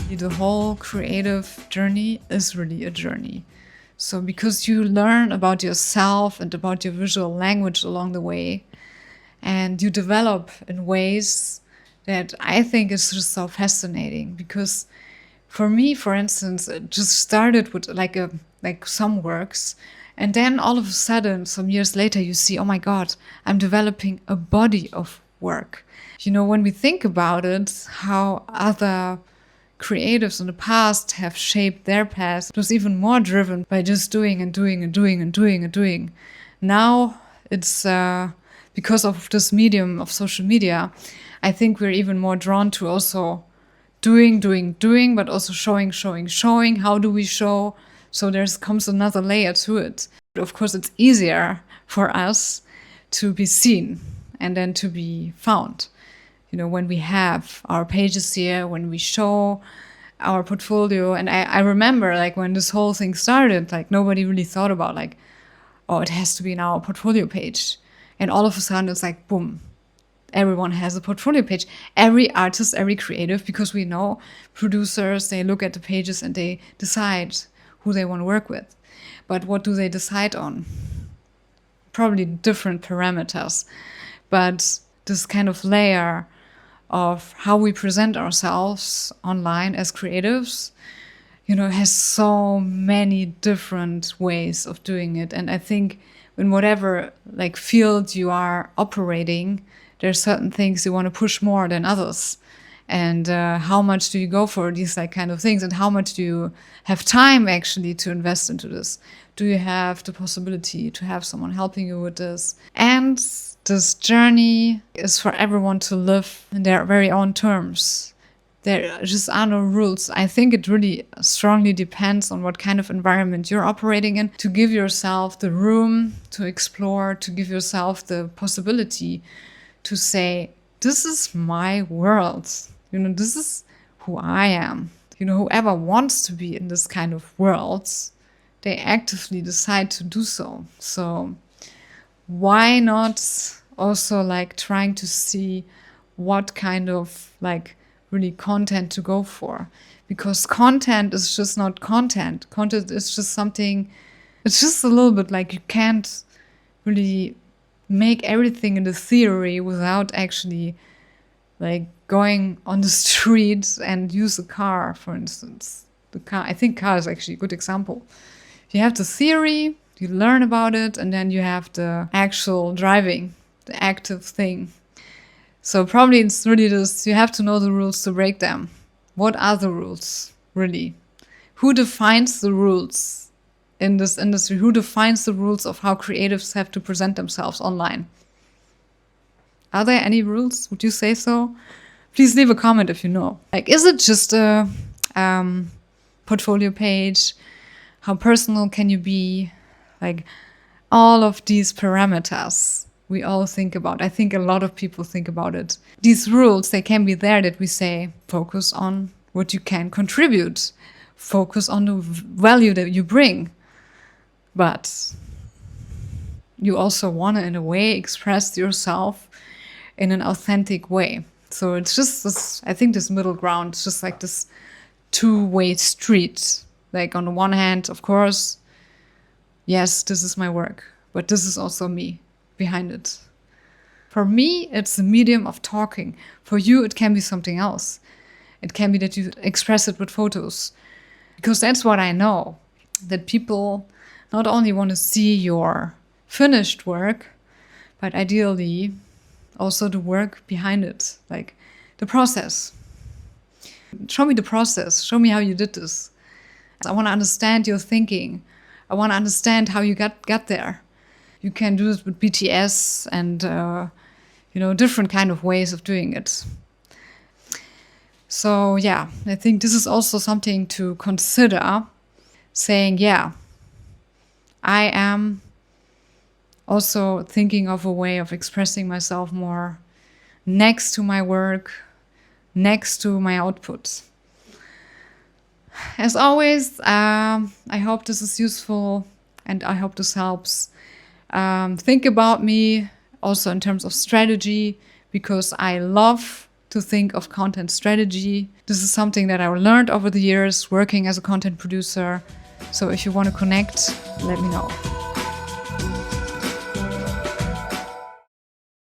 The whole creative journey is really a journey. So because you learn about yourself and about your visual language along the way, and you develop in ways that I think is just so fascinating. Because for me, for instance, it just started with like some works, and then all of a sudden, some years later, you see, oh my God, I'm developing a body of work. You know, when we think about it, how other creatives in the past have shaped their past, it was even more driven by just doing and doing and doing and doing and doing. Now it's because of this medium of social media, I think we're even more drawn to also doing, but also showing. How do we show? So there comes another layer to it. Of course, it's easier for us to be seen and then to be found. You know, when we have our pages here, when we show our portfolio. And I remember like when this whole thing started, like nobody really thought about like, oh, it has to be in our portfolio page. And all of a sudden it's like, boom, everyone has a portfolio page. Every artist, every creative, because we know producers, they look at the pages and they decide who they want to work with. But what do they decide on? Probably different parameters. But this kind of layer of how we present ourselves online as creatives, you know, has so many different ways of doing it. And I think in whatever like field you are operating, there's certain things you want to push more than others. And how much do you go for these like kind of things? And how much do you have time actually to invest into this? Do you have the possibility to have someone helping you with this? And this journey is for everyone to live in their very own terms. There just are no rules. I think it really strongly depends on what kind of environment you're operating in, to give yourself the room to explore, to give yourself the possibility to say, this is my world. You know, this is who I am. You know, whoever wants to be in this kind of world, they actively decide to do so. So why not also like trying to see what kind of like really content to go for? Because content is just not content. Content is just something, it's just a little bit like you can't really make everything in the theory without actually like going on the street and use a car, for instance. The car, I think car is actually a good example. You have the theory, you learn about it, and then you have the actual driving, the active thing. So probably it's really this, you have to know the rules to break them. What are the rules, really? Who defines the rules in this industry? Who defines the rules of how creatives have to present themselves online? Are there any rules? Would you say so? Please leave a comment if you know. Like, is it just a portfolio page? How personal can you be? Like, all of these parameters we all think about. I think a lot of people think about it. These rules, they can be there that we say, focus on what you can contribute. Focus on the value that you bring. But you also want to, in a way, express yourself in an authentic way. So it's just this, I think this middle ground, it's just like this two-way street. Like on the one hand, of course, yes, this is my work, but this is also me behind it. For me, it's a medium of talking. For you, it can be something else. It can be that you express it with photos. Because that's what I know, that people not only want to see your finished work, but ideally also the work behind it, like the process. Show me the process. Show me how you did this. I want to understand your thinking. I want to understand how you got there. You can do this with BTS and, different kind of ways of doing it. So, yeah, I think this is also something to consider, saying, yeah, I am also thinking of a way of expressing myself more next to my work, next to my output. As always, I hope this is useful and I hope this helps. Think about me also in terms of strategy, because I love to think of content strategy. This is something that I learned over the years working as a content producer. So if you want to connect, let me know.